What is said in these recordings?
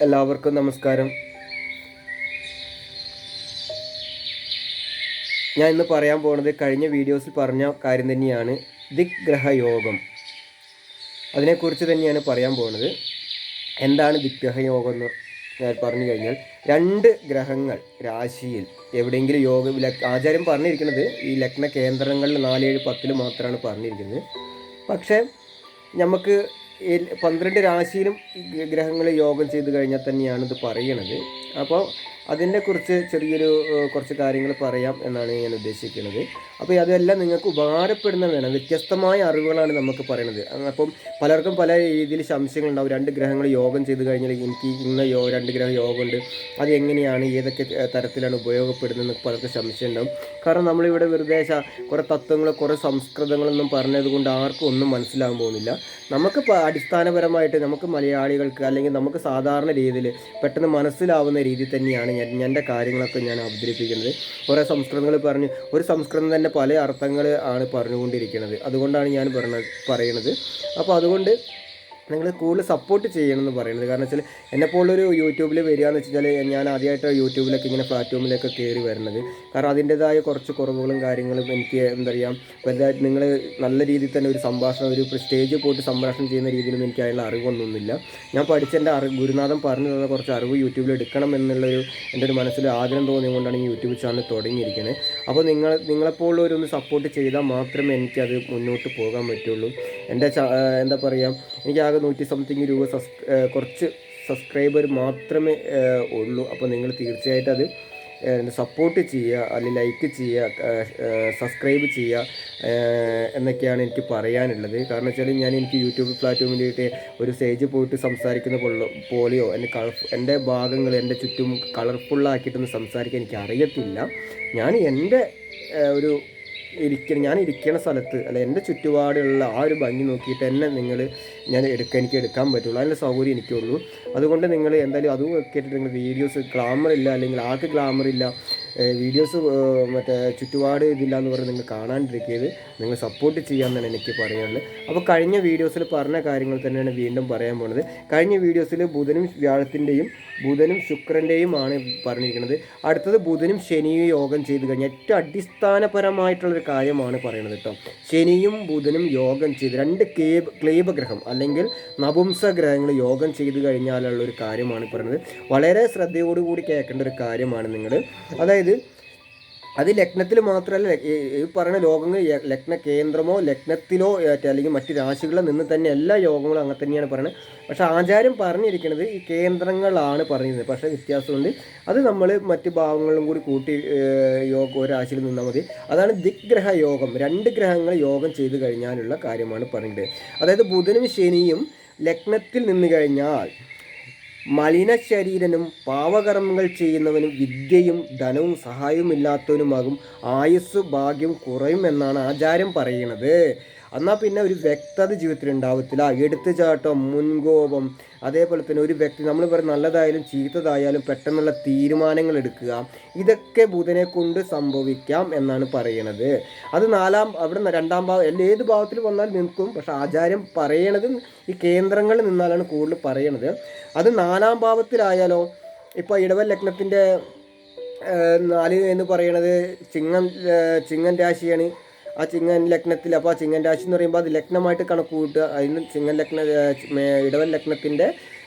എല്ലാവർക്കും നമസ്കാരം. ഞാൻ ഇന്ന് പറയാൻ പോകുന്നത് കഴിഞ്ഞ വീഡിയോസിൽ പറഞ്ഞ കാര്യം തന്നെയാണ്, ദിഗ്ഗ്രഹയോഗം. അതിനെക്കുറിച്ച് തന്നെയാണ് പറയാൻ പോകുന്നത്. എന്താണ് ദിഗ്ഗ്രഹയോഗം എന്ന് പറഞ്ഞു കഴിഞ്ഞാൽ, രണ്ട് ഗ്രഹങ്ങൾ രാശിയിൽ എവിടെയെങ്കിലും ആചാര്യം പറഞ്ഞിരിക്കുന്നത് ഈ ലഗ്ന കേന്ദ്രങ്ങളിൽ 4, 7, 10 മാത്രമാണ് പറഞ്ഞിരിക്കുന്നത്. പക്ഷേ നമുക്ക് 12 രാശിയിലും ഗ്രഹങ്ങൾ യോഗം ചെയ്ത് കഴിഞ്ഞാൽ തന്നെയാണ് ഇത് പറയണത്. അപ്പോൾ അതിനെക്കുറിച്ച് കുറച്ച് കാര്യങ്ങൾ പറയാം എന്നാണ് ഞാൻ ഉദ്ദേശിക്കുന്നത്. അപ്പോൾ അതെല്ലാം നിങ്ങൾക്ക് ഉപകാരപ്പെടുന്നതാണ്, വ്യത്യസ്തമായ അറിവുകളാണ് നമുക്ക് പറയുന്നത്. അപ്പം പലർക്കും പല രീതിയിൽ സംശയങ്ങളുണ്ടാവും. 2 ഗ്രഹങ്ങൾ യോഗം ചെയ്ത് കഴിഞ്ഞാൽ എനിക്ക് ഇന്ന 2 ഗ്രഹ യോഗമുണ്ട്, അത് എങ്ങനെയാണ്, ഏതൊക്കെ തരത്തിലാണ് ഉപയോഗപ്പെടുന്നതെന്ന് പലർക്കും സംശയം ഉണ്ടാവും. കാരണം നമ്മളിവിടെ വെറുതെ കുറേ തത്വങ്ങൾ, കുറേ സംസ്കൃതങ്ങളൊന്നും പറഞ്ഞത് കൊണ്ട് ആർക്കും ഒന്നും മനസ്സിലാകാൻ പോകുന്നില്ല. നമുക്ക് അടിസ്ഥാനപരമായിട്ട് നമുക്ക് മലയാളികൾക്ക് അല്ലെങ്കിൽ നമുക്ക് സാധാരണ രീതിയിൽ പെട്ടെന്ന് മനസ്സിലാവുന്ന രീതിയിൽ തന്നെയാണ് എൻ്റെ കാര്യങ്ങളൊക്കെ ഞാൻ അവതരിപ്പിക്കുന്നത്. കുറേ സംസ്കൃതങ്ങൾ പറഞ്ഞ് ഒരു സംസ്കൃതം തന്നെ പല അർത്ഥങ്ങൾ ആണ് പറഞ്ഞുകൊണ്ടിരിക്കുന്നത്. അതുകൊണ്ടാണ് ഞാൻ പറയുന്നത്. അപ്പോൾ അതുകൊണ്ട് നിങ്ങൾ കൂടുതൽ സപ്പോർട്ട് ചെയ്യണമെന്ന് പറയുന്നത്. കാരണം വെച്ചാൽ എന്നെപ്പോലൊരു യൂട്യൂബിൽ വരികയെന്ന് വെച്ചാൽ ഞാൻ ആദ്യമായിട്ട് യൂട്യൂബിലൊക്കെ ഇങ്ങനെ പ്ലാറ്റ്ഫോമിലൊക്കെ കയറി വരുന്നത്. കാരണം അതിൻ്റേതായ കുറച്ച് കുറവുകളും കാര്യങ്ങളും എനിക്ക് വലുതായിട്ട് നിങ്ങൾ നല്ല രീതിയിൽ തന്നെ ഒരു സംഭാഷണം, ഒരു സ്റ്റേജിൽ പോയിട്ട് സംഭാഷണം ചെയ്യുന്ന രീതിയിലൊന്നും എനിക്ക് അതിനുള്ള അറിവൊന്നുമില്ല. ഞാൻ പഠിച്ചെൻ്റെ ഗുരുനാഥൻ പറഞ്ഞു തന്ന കുറച്ച് അറിവ് യൂട്യൂബിൽ എടുക്കണം എന്നുള്ളൊരു എൻ്റെ ഒരു മനസ്സിൽ ആഗ്രഹം തോന്നിയതുകൊണ്ടാണ് ഈ യൂട്യൂബ് ചാനൽ തുടങ്ങിയിരിക്കുന്നത്. അപ്പോൾ നിങ്ങളെപ്പോലുള്ളവരൊന്ന് സപ്പോർട്ട് ചെയ്താൽ മാത്രമേ എനിക്കത് മുന്നോട്ട് പോകാൻ പറ്റുള്ളൂ. എൻ്റെ എന്താ പറയുക, എനിക്ക് ആകെ 100 സംതിങ് രൂപ കുറച്ച് സബ്സ്ക്രൈബർ മാത്രമേ ഉള്ളൂ. അപ്പോൾ നിങ്ങൾ തീർച്ചയായിട്ടും അത് സപ്പോർട്ട് ചെയ്യുക, അല്ലെങ്കിൽ ലൈക്ക് ചെയ്യുക, സബ്സ്ക്രൈബ് ചെയ്യുക എന്നൊക്കെയാണ് എനിക്ക് പറയാനുള്ളത്. കാരണം വെച്ചാൽ എനിക്ക് യൂട്യൂബ് പ്ലാറ്റ്ഫോമിലേക്ക് ഒരു സ്റ്റേജിൽ പോയിട്ട് സംസാരിക്കുന്ന പോലെയോ എൻ്റെ ഭാഗങ്ങൾ എൻ്റെ ചുറ്റും കളർഫുള്ളാക്കിയിട്ടൊന്നും സംസാരിക്കാൻ എനിക്ക് അറിയത്തില്ല. എൻ്റെ ഒരു ഞാൻ ഇരിക്കുന്ന സ്ഥലത്ത് അല്ല എൻ്റെ ചുറ്റുപാടുള്ള ആ ഒരു ഭംഗി നോക്കിയിട്ട് എനിക്ക് എടുക്കാൻ പറ്റുള്ളൂ. അതിൻ്റെ സൗകര്യം എനിക്കുള്ളൂ. അതുകൊണ്ട് നിങ്ങൾ എന്തായാലും അതും കേട്ടിട്ട് നിങ്ങൾ വീഡിയോസ് ഗ്ലാമറില്ല, അല്ലെങ്കിൽ ആൾക്ക് ഗ്ലാമറില്ല, വീഡിയോസ് ചുറ്റുപാട് ഇതില്ല എന്ന് പറഞ്ഞ് നിങ്ങൾ കാണാണ്ടിരിക്കരുത്. നിങ്ങൾ സപ്പോർട്ട് ചെയ്യാമെന്നാണ് എനിക്ക് പറയാനുള്ളത്. അപ്പോൾ കഴിഞ്ഞ വീഡിയോസിൽ പറഞ്ഞ കാര്യങ്ങൾ തന്നെയാണ് വീണ്ടും പറയാൻ പോകുന്നത്. കഴിഞ്ഞ വീഡിയോസിൽ ബുധനും വ്യാഴത്തിൻ്റെയും ബുധനും ശുക്രൻ്റെയും ആണ് പറഞ്ഞിരിക്കുന്നത്. അടുത്തത് ബുധനും ശനിയും യോഗം ചെയ്ത് കഴിഞ്ഞാൽ ഏറ്റവും അടിസ്ഥാനപരമായിട്ടുള്ളൊരു കാര്യമാണ് പറയുന്നത് കേട്ടോ. ശനിയും ബുധനും യോഗം ചെയ്ത് 2 ക്ലേബഗ്രഹം അല്ലെങ്കിൽ നപുംസഗ്രഹങ്ങൾ യോഗം ചെയ്ത് കഴിഞ്ഞാലുള്ളൊരു കാര്യമാണ് പറയുന്നത്. വളരെ ശ്രദ്ധയോടുകൂടി കേൾക്കേണ്ട ഒരു കാര്യമാണ് നിങ്ങൾ. അതായത് അത് ലഗ്നത്തിൽ മാത്രമല്ല, ഈ പറയുന്ന യോഗങ്ങൾ ലഗ്ന കേന്ദ്രമോ ലഗ്നത്തിലോ അല്ലെങ്കിൽ മറ്റ് രാശികളിൽ നിന്ന് തന്നെ എല്ലാ യോഗങ്ങളും അങ്ങനെ തന്നെയാണ് പറയുന്നത്. പക്ഷേ ആചാര്യം പറഞ്ഞിരിക്കുന്നത് ഈ കേന്ദ്രങ്ങളാണ് പറഞ്ഞിരുന്നത്. പക്ഷേ വ്യത്യാസമുണ്ട്. അത് നമ്മൾ മറ്റ് ഭാവങ്ങളും കൂടി കൂട്ടി ഒരു രാശിയിൽ നിന്നാൽ മതി. അതാണ് ദിഗ്ഗ്രഹ യോഗം. 2 ഗ്രഹങ്ങൾ യോഗം ചെയ്ത് കഴിഞ്ഞാലുള്ള കാര്യമാണ് പറയുന്നത്. അതായത് ബുധനും ശനിയും ലഗ്നത്തിൽ നിന്ന് കഴിഞ്ഞാൽ മലിന ശരീരനും പാവകർമ്മങ്ങൾ ചെയ്യുന്നവനും വിദ്യയും ധനവും സഹായവും ഇല്ലാത്തവനുമാകും. ആയുസ് ഭാഗ്യം കുറയും എന്നാണ് ആചാരം പറയുന്നത്. എന്നാൽ പിന്നെ ഒരു വ്യക്തത ജീവിതത്തിൽ ഉണ്ടാവത്തില്ല. എടുത്തുചാട്ടം, മുൻകോപം, അതേപോലെ തന്നെ ഒരു വ്യക്തി നമ്മൾ പറയുന്ന നല്ലതായാലും ചീത്തതായാലും പെട്ടെന്നുള്ള തീരുമാനങ്ങൾ എടുക്കുക, ഇതൊക്കെ ബുധനെ കൊണ്ട് സംഭവിക്കാം എന്നാണ് പറയണത്. അത് അവിടെ 2-ാം ഭാവം ഏത് ഭാവത്തിൽ വന്നാൽ നിൽക്കും. പക്ഷെ ആചാര്യം പറയണത് ഈ കേന്ദ്രങ്ങളിൽ നിന്നാലാണ് കൂടുതൽ പറയണത്. അത് 4-ാം ഭാവത്തിലായാലോ, ഇപ്പോൾ ഇടവൽ ലഗ്നത്തിൻ്റെ 4 എന്ന് പറയണത് ചിങ്ങൻ രാശിയാണ്. ആ ചിങ്ങൻ ലഗ്നത്തിൽ, അപ്പോൾ ആ ചിങ്ങൻ രാശി എന്ന് പറയുമ്പോൾ അത് ലഗ്നമായിട്ട് കണക്ക് കൂട്ടുക. അതിന് ഇടവൽ ലഗ്നത്തിൻ്റെ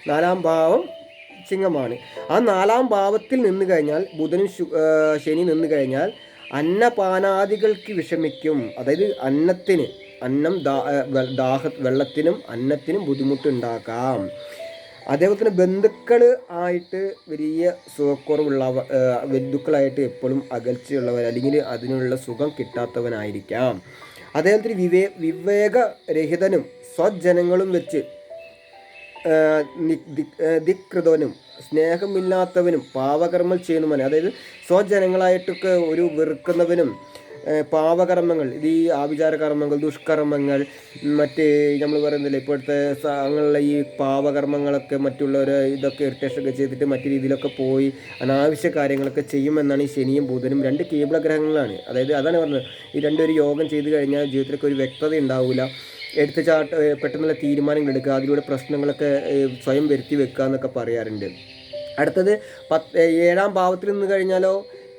4-ാം ഭാവം ചിങ്ങമാണ്. ആ 4-ാം ഭാവത്തിൽ നിന്ന് കഴിഞ്ഞാൽ ബുധനും ശനി നിന്ന് കഴിഞ്ഞാൽ അന്നപാനാദികൾക്ക് വിഷമിക്കും. അതായത് വെള്ളത്തിനും അന്നത്തിനും ബുദ്ധിമുട്ടുണ്ടാക്കാം. അതേപോലെ തന്നെ ബന്ധുക്കൾ ആയിട്ട് വലിയ സുഖക്കുറവുള്ള ബന്ധുക്കളായിട്ട് എപ്പോഴും അകൽച്ചയുള്ളവർ, അല്ലെങ്കിൽ അതിനുള്ള സുഖം കിട്ടാത്തവനായിരിക്കാം. അതേപോലെ തന്നെ വിവേകരഹിതനും സ്വജനങ്ങളും വെച്ച് ധികൃതനും സ്നേഹമില്ലാത്തവനും പാവകർമ്മം ചെയ്യുന്നവനും, അതായത് സ്വജനങ്ങളായിട്ടൊക്കെ ഒരു വെറുക്കുന്നവനും പാവകർമ്മങ്ങൾ, ഇത് ഈ ആഭിചാര കർമ്മങ്ങൾ, ദുഷ്കർമ്മങ്ങൾ, മറ്റ് നമ്മൾ പറയുന്നില്ല ഇപ്പോഴത്തെ അങ്ങനെയുള്ള ഈ പാവകർമ്മങ്ങളൊക്കെ മറ്റുള്ളവർ ഇതൊക്കെ ഇറിറ്റേഷനൊക്കെ ചെയ്തിട്ട് മറ്റു രീതിയിലൊക്കെ പോയി അനാവശ്യ കാര്യങ്ങളൊക്കെ ചെയ്യുമെന്നാണ് ഈ ശനിയും ബുധനും 2 കേബിളഗ്രഹങ്ങളാണ്. അതായത് അതാണ് പറഞ്ഞത്, ഈ 2 യോഗം ചെയ്ത് കഴിഞ്ഞാൽ ജീവിതത്തിലൊക്കെ ഒരു വ്യക്തത ഉണ്ടാവില്ല. പെട്ടെന്നുള്ള തീരുമാനങ്ങൾ എടുക്കുക, അതിലൂടെ പ്രശ്നങ്ങളൊക്കെ സ്വയം വരുത്തി വെക്കുക എന്നൊക്കെ പറയാറുണ്ട്. അടുത്തത് 7ാം ഭാവത്തിൽ നിന്ന് കഴിഞ്ഞാലോ,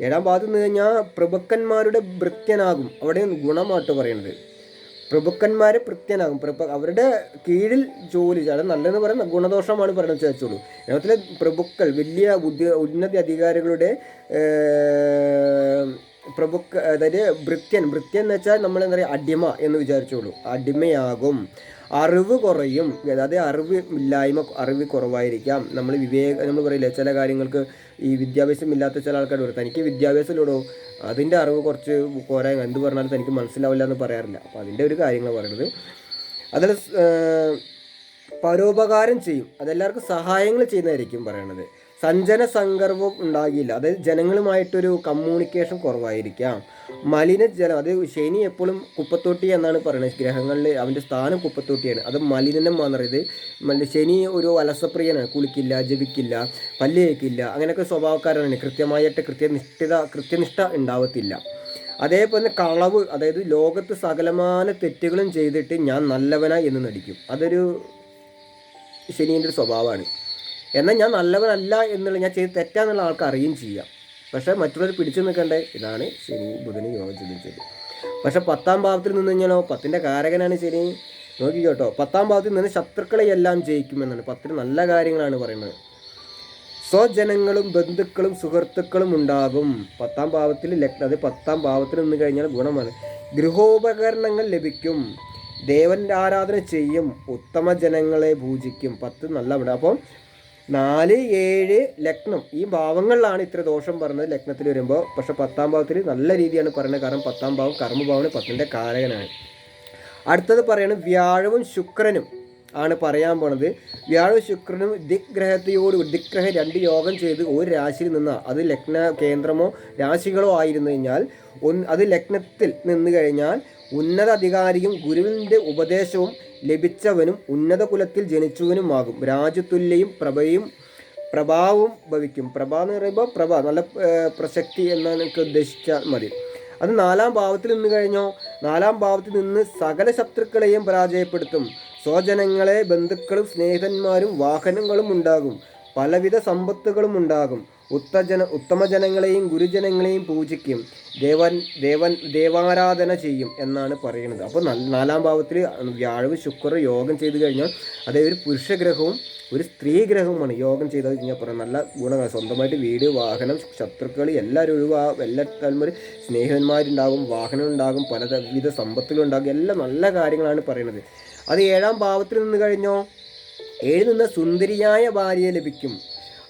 7ാം ഭാവത്തിൽ നിന്ന് കഴിഞ്ഞാൽ പ്രഭുക്കന്മാരുടെ ഭൃത്യനാകും. അവിടെ ഗുണമായിട്ട് പറയുന്നത് പ്രഭുക്കന്മാരെ ഭൃത്യനാകും, അവരുടെ കീഴിൽ ജോലി. അത് നല്ലതെന്ന് പറയുന്ന ഗുണദോഷമാണ് പറയുന്നത് വെച്ചോളൂ. കേരളത്തിലെ പ്രഭുക്കൾ, വലിയ ഉന്നത അധികാരികളുടെ അതായത് ഭൃത്യൻ എന്ന് വെച്ചാൽ നമ്മൾ എന്താ പറയുക, അടിമ എന്ന് വിചാരിച്ചോളൂ, അടിമയാകും. അറിവ് കുറയും, അതായത് അറിവ് കുറവായിരിക്കാം. നമ്മൾ പറയില്ലേ ചില കാര്യങ്ങൾക്ക് ഈ വിദ്യാഭ്യാസം ഇല്ലാത്ത ചില ആൾക്കാർ പറയും തനിക്ക് വിദ്യാഭ്യാസമില്ലടോ, അതിൻ്റെ അറിവ് കുറച്ച് കുറേ, എന്ത് പറഞ്ഞാലും തനിക്ക് മനസ്സിലാവില്ല എന്ന് പറയാറില്ല. അപ്പോൾ അതിൻ്റെ ഒരു കാര്യങ്ങൾ പറയുന്നത്. അതിൽ പരോപകാരം ചെയ്യും, അതെല്ലാവർക്കും സഹായങ്ങൾ ചെയ്യുന്നതായിരിക്കും പറയണത്. സഞ്ജന സങ്കർവം ഉണ്ടാകില്ല, അതായത് ജനങ്ങളുമായിട്ടൊരു കമ്മ്യൂണിക്കേഷൻ കുറവായിരിക്കാം. മലിനജലം, അത് ശനി എപ്പോഴും കുപ്പത്തൊട്ടി എന്നാണ് പറയുന്നത്. ഗ്രഹങ്ങളിൽ അവൻ്റെ സ്ഥാനം കുപ്പത്തൊട്ടിയാണ്. അത് മലിനം എന്ന് പറയുന്നത് ശനി ഒരു അലസപ്രിയനാണ്, കുളിക്കില്ല, ജപിക്കില്ല, പല്ല് തേക്കില്ല, അങ്ങനെയൊക്കെ സ്വഭാവക്കാരാണ്. കൃത്യമായിട്ട് കൃത്യനിഷ്ഠ ഉണ്ടാവത്തില്ല. അതേപോലെ കളവ്, അതായത് ലോകത്ത് സകലമാന തെറ്റുകളും ചെയ്തിട്ട് ഞാൻ നല്ലവനായി എന്ന് നടിക്കും. അതൊരു ശനീൻ്റെ ഒരു സ്വഭാവമാണ്. എന്നാൽ ഞാൻ നല്ലവനല്ല എന്നുള്ള, ഞാൻ ചെയ്ത് തെറ്റാന്നുള്ള ആൾക്ക് അറിയുകയും ചെയ്യാം. പക്ഷേ മറ്റുള്ളവർ പിടിച്ചു നിൽക്കണ്ടേ. ഇതാണ് ശനി ബുധന് യോഗം ചിന്തിച്ചത്. പക്ഷേ 10ാം ഭാവത്തിൽ നിന്ന് കഴിഞ്ഞാലോ, 10ൻ്റെ കാരകനാണ് ശനി. നോക്കിക്കോട്ടോ, 10ാം ഭാവത്തിൽ നിന്ന് ശത്രുക്കളെ എല്ലാം ജയിക്കുമെന്നാണ്. 10 നല്ല കാര്യങ്ങളാണ് പറയുന്നത്. സ്വജനങ്ങളും ബന്ധുക്കളും സുഹൃത്തുക്കളും ഉണ്ടാകും 10ാം ഭാവത്തിൽ. അത് 10ാം ഭാവത്തിൽ നിന്ന് കഴിഞ്ഞാൽ ഗുണമാണ്. ഗൃഹോപകരണങ്ങൾ ലഭിക്കും, ദേവൻ്റെ ആരാധന ചെയ്യും, ഉത്തമ ജനങ്ങളെ പൂജിക്കും. 10 നല്ല ഇവിടെ. അപ്പം 4, 7 ലഗ്നം, ഈ ഭാവങ്ങളിലാണ് ഇത്ര ദോഷം പറഞ്ഞത് ലഗ്നത്തിൽ വരുമ്പോൾ. പക്ഷേ 10ാം ഭാവത്തിൽ നല്ല രീതിയാണ് പറയുന്നത്. കാരണം 10ാം ഭാവം കർമ്മഭാവമാണ്, 10ൻ്റെ കാരകനാണ്. അടുത്തത് പറയുന്നത് വ്യാഴവും ശുക്രനും ആണ് പറയാൻ പോണത്. വ്യാഴവും ശുക്രനും ദിക്ഗ്രഹ 2 യോഗം ചെയ്ത് ഒരു രാശിയിൽ നിന്ന്, അത് ലഗ്ന കേന്ദ്രമോ രാശികളോ ആയിരുന്നു കഴിഞ്ഞാൽ, അത് ലഗ്നത്തിൽ നിന്ന് കഴിഞ്ഞാൽ ഉന്നത അധികാരിയും ഗുരുവിൻ്റെ ഉപദേശവും ലഭിച്ചവനും ഉന്നത കുലത്തിൽ ജനിച്ചവനുമാകും. രാജ്യത്തുല്യയും പ്രഭാവവും ഭവിക്കും. പ്രഭ എന്ന് പറയുമ്പോൾ നല്ല പ്രസക്തി എന്നാണ് എനിക്ക് ഉദ്ദേശിച്ചാൽ മതി. അത് 4ാം ഭാവത്തിൽ നിന്ന് കഴിഞ്ഞോ, 4ാം ഭാവത്തിൽ നിന്ന് സകല ശത്രുക്കളെയും പരാജയപ്പെടുത്തും. സ്വജനങ്ങളെ, ബന്ധുക്കളും സ്നേഹിതന്മാരും വാഹനങ്ങളും ഉണ്ടാകും, പലവിധ സമ്പത്തുകളും ഉണ്ടാകും. ഉത്തമ ജനങ്ങളെയും ഗുരുജനങ്ങളെയും പൂജിക്കും, ദേവാരാധന ചെയ്യും എന്നാണ് പറയുന്നത്. അപ്പോൾ 4ാം ഭാവത്തിൽ വ്യാഴവും ശുക്രനും യോഗം ചെയ്ത് കഴിഞ്ഞാൽ, അതായത് ഒരു പുരുഷഗ്രഹവും ഒരു സ്ത്രീ ഗ്രഹവുമാണ് യോഗം ചെയ്ത് കഴിഞ്ഞാൽ പറയാം നല്ല ഗുണമാണ്. സ്വന്തമായിട്ട് വീട്, വാഹനം, ശത്രുക്കൾ എല്ലാവരും എല്ലാ തലമുറ സ്നേഹിതന്മാരുണ്ടാകും, വാഹനം ഉണ്ടാകും, പലവിധ സമ്പത്തുകളുണ്ടാകും, എല്ലാം നല്ല കാര്യങ്ങളാണ് പറയുന്നത്. അത് 7ാം ഭാവത്തിൽ നിന്ന് കഴിഞ്ഞോ, 7 നിന്ന് സുന്ദരിയായ ഭാര്യയെ ലഭിക്കും.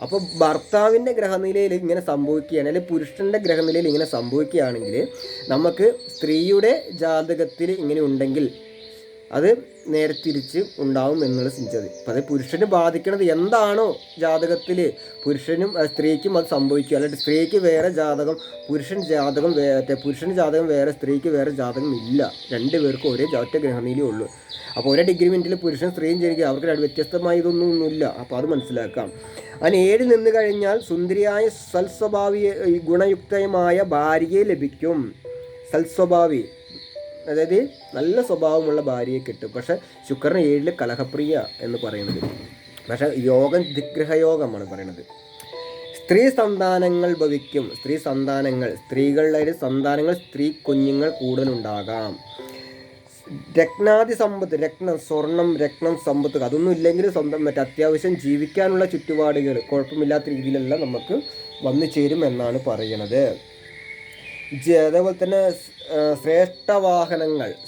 അപ്പോൾ ഭർത്താവിൻ്റെ ഗ്രഹനിലയിൽ ഇങ്ങനെ സംഭവിക്കുകയാണ്, അല്ലെങ്കിൽ പുരുഷൻ്റെ ഗ്രഹനിലയിൽ ഇങ്ങനെ സംഭവിക്കുകയാണെങ്കിൽ, നമുക്ക് സ്ത്രീയുടെ ജാതകത്തിൽ ഇങ്ങനെ ഉണ്ടെങ്കിൽ അത് നേരെ തിരിച്ച് ഉണ്ടാവും എന്നുള്ള ചിന്തത്. അപ്പോൾ അത് പുരുഷന് ബാധിക്കുന്നത് എന്താണോ ജാതകത്തിൽ, സ്ത്രീക്കും അത് സംഭവിക്കുക. അല്ലെങ്കിൽ സ്ത്രീക്ക് വേറെ ജാതകം, പുരുഷന് ജാതകം വേറെ, സ്ത്രീക്ക് വേറെ ജാതകം ഇല്ല. 2 പേർക്കും ഒരേ ഒറ്റ ഗ്രഹനിലേ ഉള്ളൂ. അപ്പോൾ ഒരേ ഡിഗ്രിമെൻറ്റിൽ പുരുഷൻ സ്ത്രീയും ജനിക്കുക, അവർക്ക് വ്യത്യസ്തമായ ഇതൊന്നുമില്ല. അപ്പോൾ അത് മനസ്സിലാക്കാം. അതിന് 7 നിന്ന് കഴിഞ്ഞാൽ സുന്ദരിയായ സൽസ്വഭാവി ഗുണയുക്തമായ ഭാര്യയെ ലഭിക്കും. സൽസ്വഭാവി, അതായത് നല്ല സ്വഭാവമുള്ള ഭാര്യയെ കിട്ടും. പക്ഷേ ശുക്രൻ 7 കലഹപ്രിയ എന്ന് പറയുന്നത്. പക്ഷേ യോഗം ദിഗ്ഗ്രഹയോഗമാണ് പറയുന്നത്. സ്ത്രീ സന്താനങ്ങൾ ഭവിക്കും. സ്ത്രീകളുടെ സന്താനങ്ങൾ, സ്ത്രീ കുഞ്ഞുങ്ങൾ കൂടുതലുണ്ടാകാം. രത്നാദി സമ്പത്ത്, സ്വർണം, സമ്പത്ത് അതൊന്നും ഇല്ലെങ്കിൽ സ്വന്തം അത്യാവശ്യം ജീവിക്കാനുള്ള ചുറ്റുപാടുകൾ കുഴപ്പമില്ലാത്ത രീതിയിലെല്ലാം നമുക്ക് വന്നു ചേരും എന്നാണ് പറയുന്നത്. അതേപോലെ തന്നെ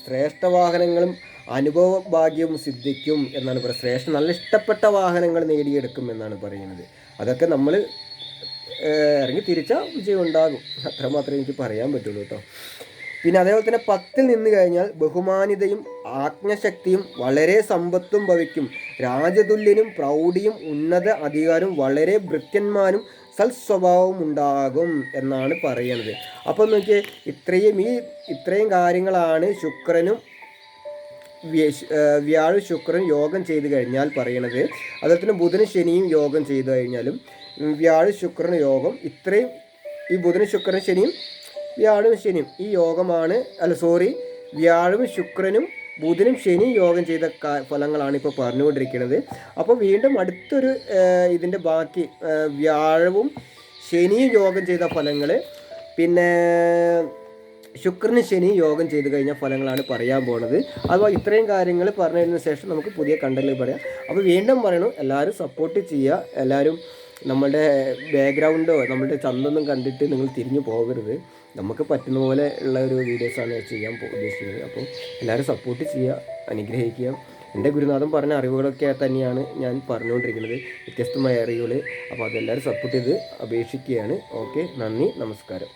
ശ്രേഷ്ഠവാഹനങ്ങളും അനുഭവ ഭാഗ്യവും സിദ്ധിക്കും എന്നാണ് പറയുന്നത്. നല്ല ഇഷ്ടപ്പെട്ട വാഹനങ്ങൾ നേടിയെടുക്കും എന്നാണ് പറയുന്നത്. അതൊക്കെ നമ്മൾ ഇറങ്ങി തിരിച്ചാൽ വിജയം ഉണ്ടാകും. അത്രമാത്രമേ എനിക്ക് പറയാൻ പറ്റുള്ളൂ കേട്ടോ. പിന്നെ അതേപോലെ തന്നെ 10ൽ നിന്ന് കഴിഞ്ഞാൽ ബഹുമാനിതയും ആജ്ഞശക്തിയും വളരെ സമ്പത്തും ഭവിക്കും. രാജതുല്യനും പ്രൗഢിയും ഉന്നത അധികാരവും വളരെ ഭൃത്യന്മാരും സൽസ്വഭാവവും ഉണ്ടാകും എന്നാണ് പറയുന്നത്. അപ്പോൾ നോക്കിയേ, ഇത്രയും കാര്യങ്ങളാണ് വ്യാഴ ശുക്രൻ യോഗം ചെയ്ത് കഴിഞ്ഞാൽ പറയണത്. അതുപോലെ തന്നെ ബുധനും ശനിയും യോഗം ചെയ്തു കഴിഞ്ഞാലും വ്യാഴ ശുക്രൻ യോഗം ഇത്രയും, ഈ ബുധനും ശുക്രനും ശനിയും വ്യാഴവും ശനിയും ഈ യോഗമാണ്. വ്യാഴവും ശുക്രനും ബുധനും ശനിയും യോഗം ചെയ്ത ഫലങ്ങളാണ് ഇപ്പോൾ പറഞ്ഞുകൊണ്ടിരിക്കുന്നത്. അപ്പോൾ വീണ്ടും അടുത്തൊരു ഇതിൻ്റെ ബാക്കി വ്യാഴവും ശനിയും യോഗം ചെയ്ത ഫലങ്ങൾ, പിന്നെ ശുക്രന് ശനി യോഗം ചെയ്ത് കഴിഞ്ഞ ഫലങ്ങളാണ് പറയാൻ പോകുന്നത്. അപ്പോൾ ഇത്രയും കാര്യങ്ങൾ പറഞ്ഞതിന് ശേഷം നമുക്ക് പുതിയ കണ്ടന്റിൽ പറയാം. അപ്പോൾ വീണ്ടും പറയണു, എല്ലാവരും സപ്പോർട്ട് ചെയ്യുക. എല്ലാവരും നമ്മളുടെ ബാക്ക്ഗ്രൗണ്ടോ നമ്മളുടെ ചന്തൊന്നും കണ്ടിട്ട് നിങ്ങൾ തിരിഞ്ഞു പോകരുത്. നമുക്ക് പറ്റുന്ന പോലെ ഉള്ള ഒരു വീഡിയോസാണ് ചെയ്യാൻ ഉദ്ദേശിക്കുന്നത്. അപ്പോൾ എല്ലാവരും സപ്പോർട്ട് ചെയ്യുക, അനുഗ്രഹിക്കുക. എൻ്റെ ഗുരുനാഥൻ പറഞ്ഞ അറിവുകളൊക്കെ തന്നെയാണ് ഞാൻ പറഞ്ഞുകൊണ്ടിരിക്കുന്നത്, വ്യത്യസ്തമായ അറിവുകൾ. അപ്പോൾ അതെല്ലാവരും സപ്പോർട്ട് ചെയ്ത് അപേക്ഷിക്കുകയാണ്. ഓക്കെ, നന്ദി, നമസ്കാരം.